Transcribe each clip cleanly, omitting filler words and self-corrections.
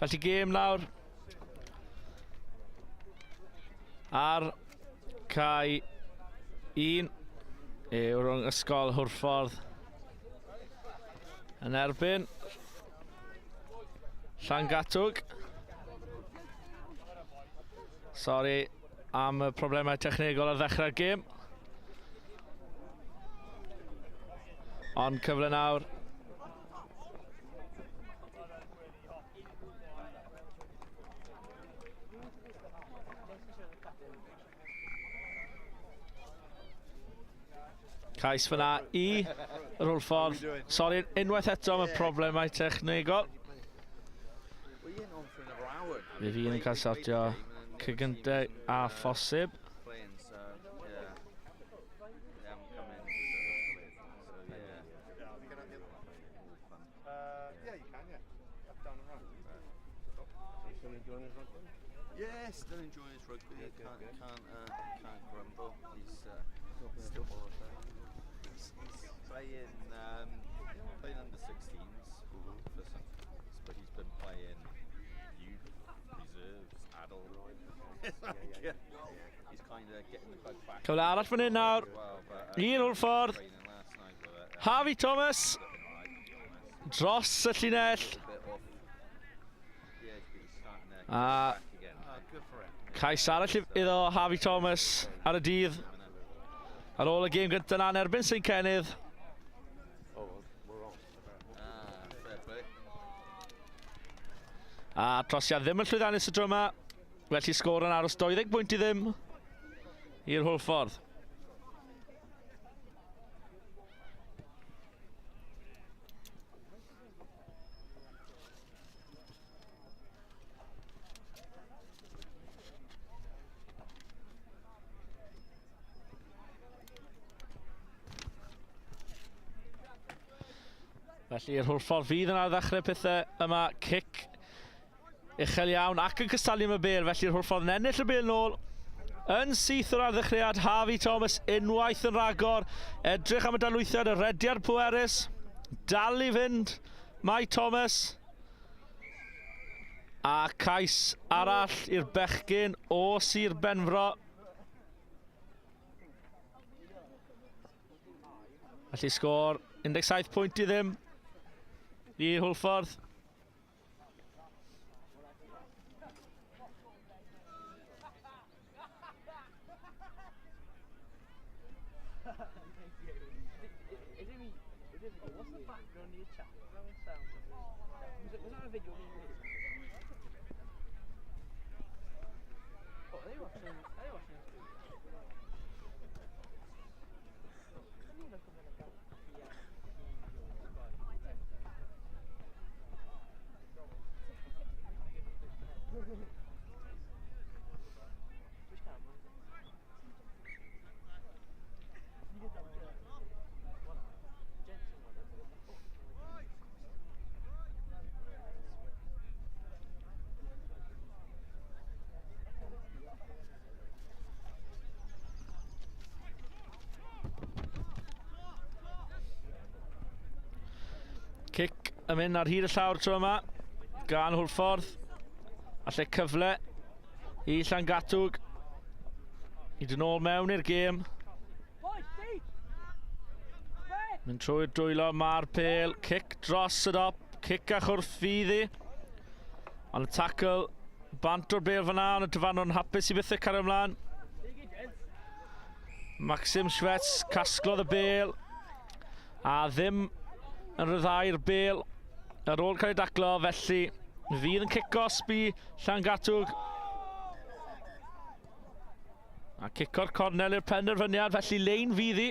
Felly gêm nawr ar cae 1 yw'r ysgol Hwrffordd yn erbyn Llangatwg. Sori am y problemau technegol ar ddechrau'r gêm. Ond cyfle nawr. Cais fyna i yr Hwrffordd. Sori, unwaith eto am y problemau technegol. Fe fi'n cael sortio cygyntau a phosib. Yeah, still enjoying his rugby. Can't grumble. He's still he's playing under 16s for some, but he's been playing youth, reserves, adult. He's kind of getting the bug back. Cyfle arall fan hyn nawr. I'r Hwrffordd. Harvey Thomas. Dros y llinell. A cais arall iddo Harvey Thomas ar y dydd. Ar ôl y gêm gyntaf na'n erbyn St Kennydd. A trosiad ddim yn llwyddiannus y dryma. Felly sgôr yn aros 20 pwynt i ddim i'r Hwrffordd. Felly i'r Hwrffordd fydd yn ar ddechrau pethau yma. Cic uchel iawn ac yn cystadlu am y bêl. Felly i'r Hwrffordd yn ennill y bêl nôl. Yn syth o'r arddychriad, Harvey Thomas unwaith yn ragor. Edrych am y dalwythiad, y rediad pwerus. Dal i fynd, Mai Thomas. A cais arall i'r bechgyn o Sir Benfro. Felly sgôr 17 pwynt i ddim i'r Hwrffordd. Cic yn mynd ar hyd y llawr tro yma gan Hwrffordd. A lle cyfle i Llangatwg i dyn nôl mewn i'r gêm. Mynd trwy'r dwylo, ma'r pêl. Cic dros y dop. Cic a chwrth fyddi. Ond y tackle bant o'r bêl fyna, ond y dyfanw'n hapus i bethau cario ymlaen. Maxim Schwetz casglodd y bêl a ddim yn ryddhau'r bêl ar ôl cael ei daclo, felly fydd yn cic-osb i Llangatwg. A cic o'r cornel i'r penderfyniad, felly lein fyddi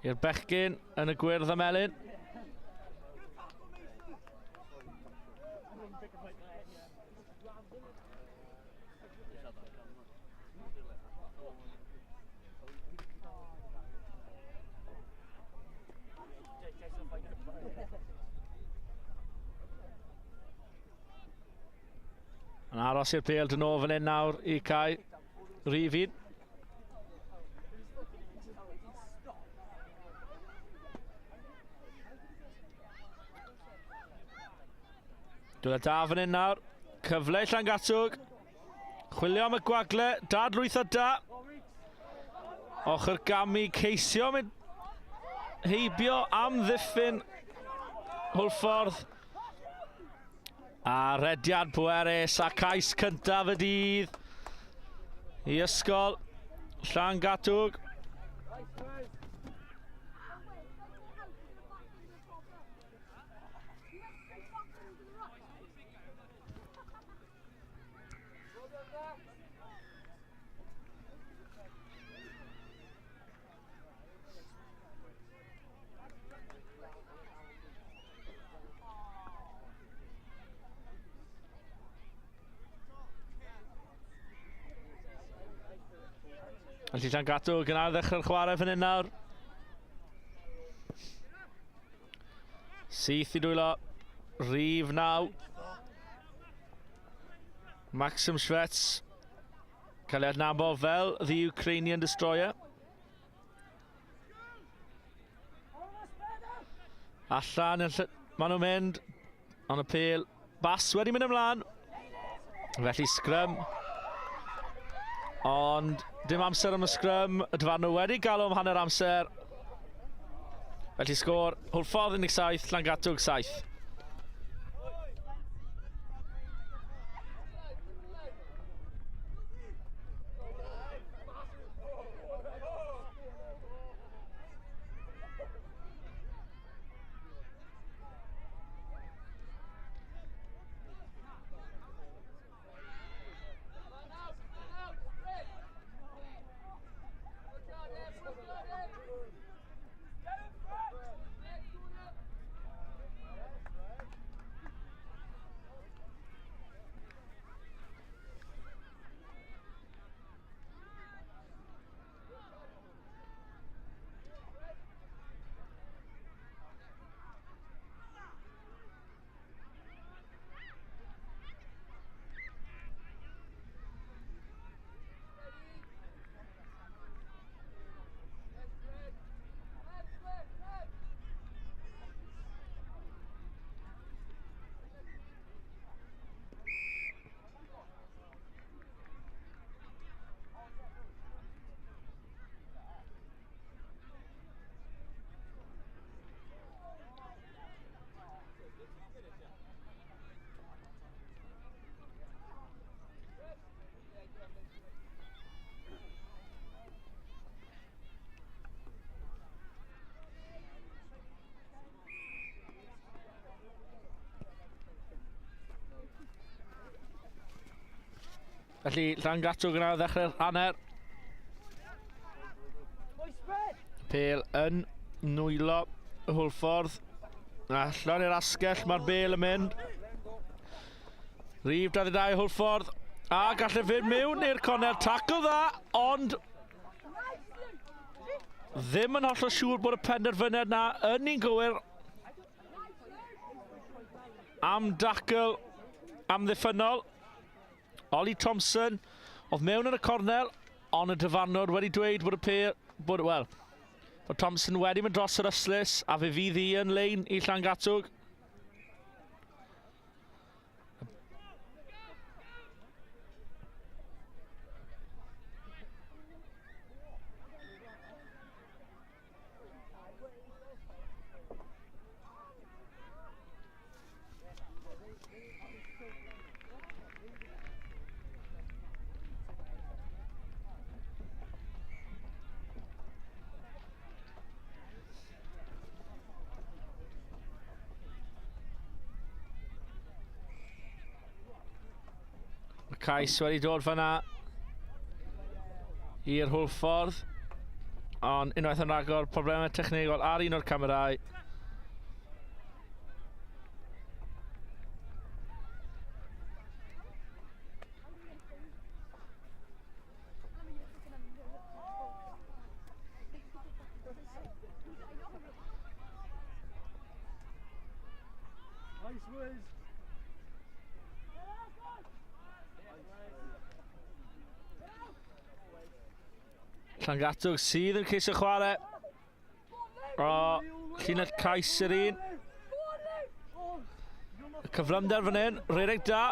i'r bechgyn yn y gwyrdd a melyn. Yn aros i'r pêl dyn nhw fan hyn nawr i cael Rifin. Dwi'n da fan hyn nawr. Cyfle i Llangatwg. Chwilio am y gwagle. Dadlwytho da. Ochr gamu ceisio mynd heibio am ddiffyn Hwlffordd. A rediad pwerus a cais cyntaf y dydd i ysgol Llangatwg. Felly Llangatwg yn ar ddechrau'r chwarae fan hyn nawr. Syth i dwylo rhif 9. Maxim Schwetz. Cael ei adnabod fel the Ukrainian Destroyer. Allan, maen nhw'n mynd. On y pêl. Bas wedi mynd ymlaen. Felly scrum. Ond dim amser am y scrum. Y dyfan nhw wedi galw am hanner amser. Felly sgôr Hwlffordd 17, Llangatwg 7. Felly Llangatwg yn ar ddechrau'r hanner. Pêl yn nwylo y Hwlffordd. Allan i'r asgell, mae'r bêl yn mynd. Rhif 22 Hwlffordd. A gallai fynd mewn i'r corner. Tackle dda, ond ddim yn hollol siŵr bod y penderfyniad na yn un gywir am dackle am ddiffynol. Ollie Thompson oedd mewn yn y cornel, ond y dyfarnwr wedi dweud bod y pêl, bod Thompson wedi mynd dros yr yslys a fe fydd hi yn lein i Llangatwg. Cais wedi dod fanna i'r Hwlffordd, ond unwaith yn rhagor problemau technegol ar un o'r camerâu. Llangatwg sydd yn ceisio chwarae. O, llinell cais yr un. cyflymder fan hyn, redeg da.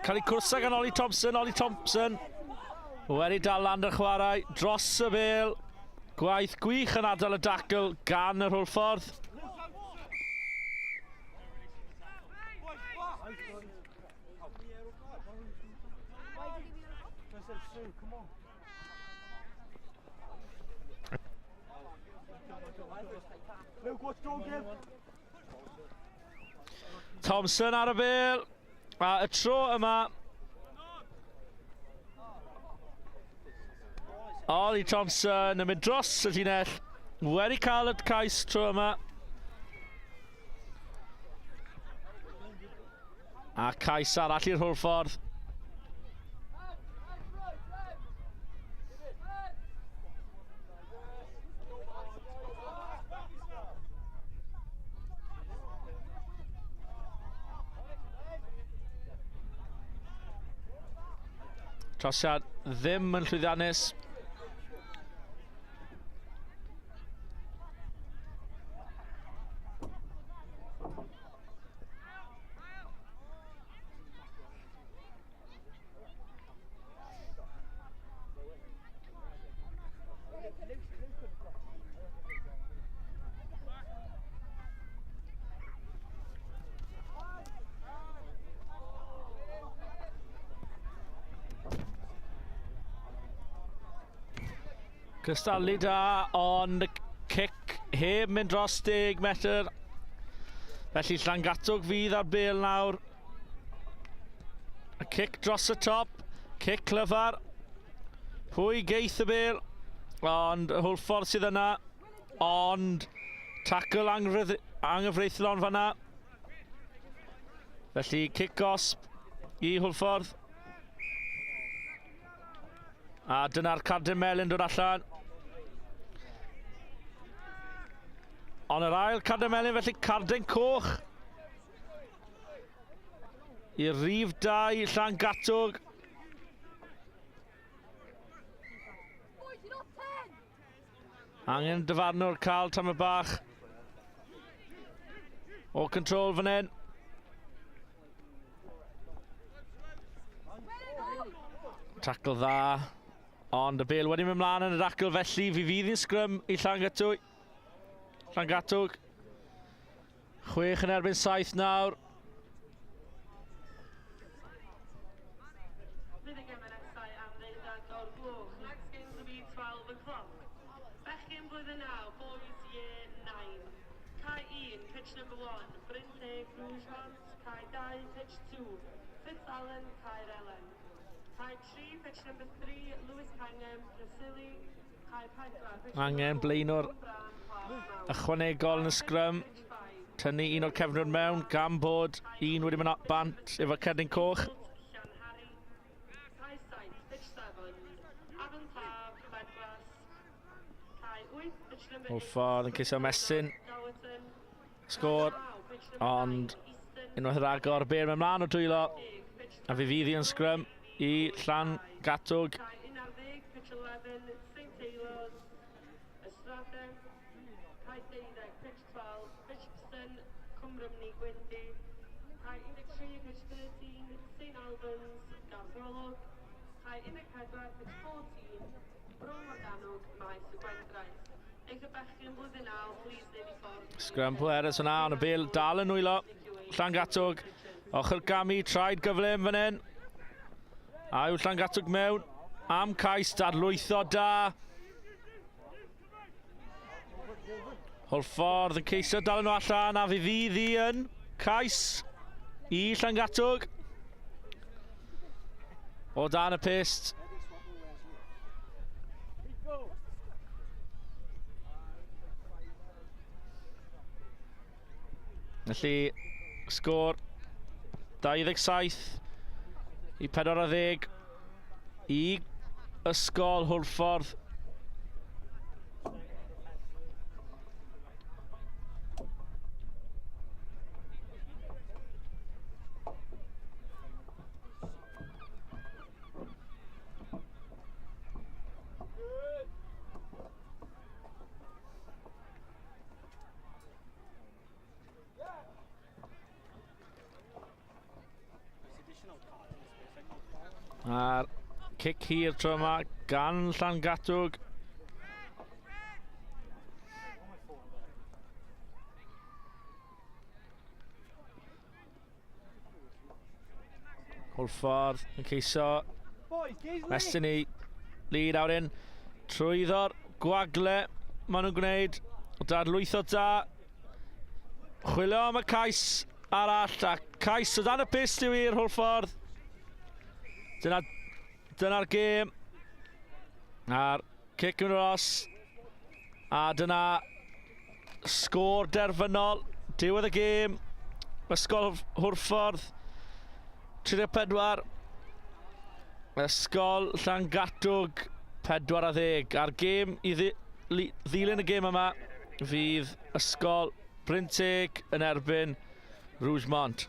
Cael ei cwrsa gan Ollie Thompson, wedi dal land yr chwarae, dros y bêl. Gwaith gwych yn adael y dacl gan yr Hwlffordd. Thompson ar y bêl, a y tro yma Ollie Thompson yn mynd dros y llinell, wedi cael y cais tro yma, a cais arall i'r Hwlffordd. Trosiad ddim yn llwyddiannus. Cystadlu da, ond y cic heb mynd dros 10 metr. Felly Llangatwg fydd ar bêl nawr. Y cic dros y top, cic clyfar. Pwy geith y bêl? Ond y Hwlffordd sydd yna. Ond tacl anghyfreithlon fanna. Felly cic gosb i Hwlffordd. A dyna'r cardyn melyn dod allan. Ond yr ail cardyn melyn, felly cardyn coch i rif 2 Llangatwg. Angen dyfarnwr cael tam y bach o control fan hyn. Tacl dda, ond y bêl wedi mynd mlaen yn y dacl, felly fi fydd i'n sgrym i Llangatwg. 6 yn erbyn 7 nawr. Fydd y gymunedau am ddeudad o'r gloch. Next game will be 12 o'clock. Bechgyn Bl.11, boys year 9. Kai 1, pitch number 1. Brynte Grwjans, Kai 2, pitch 2. Fitzallen, Kai Ellen. Kai 3, pitch number 3. Lewis Hangem, Brasili. Kai 4, pitch Angen blaenwr ychwanegol yn y sgrym. Tynnu un o'r cefnwyr mewn, gan bod un wedi mynd bant efo cerdyn coch. Hwlffordd yn ceisio mesyn. Sgôr, ond unwaith yr agor, bêl mewn mlaen o dwylo. A fi fydd i'n sgrym i Llangatwg. Sgrym pwerus hwnna, ond y bêl dal yn wylo. Llangatwg, ochr gamu, traed gyflym fan hyn. A yw Llangatwg mewn, am cais dadlwytho da. Hwlffordd yn ceisio dal nhw allan, a fi fydd i yn cais i Llangatwg. O dan y pist. Felly, sgôr 27 i 40 i ysgol Hwlffordd. Cic hir tro yma gan Llangatwg. Hwlffordd yn ceiso. Mestini, lead out in. Trwyddo'r gwagle maen nhw'n gwneud. Dadlwytho da. Chwilio am y cais arall, a cais o dan y pist yw i'r Hwlffordd. Dyna'r gêm. A'r cic yn ros. A dyna sgôr derfynol. Diwedd y gêm. Ysgol Hwlffordd 34. Ysgol Llangatwg 40. A'r gêm i ddilyn y gêm yma fydd Ysgol Bryn Teg yn erbyn Rougemont.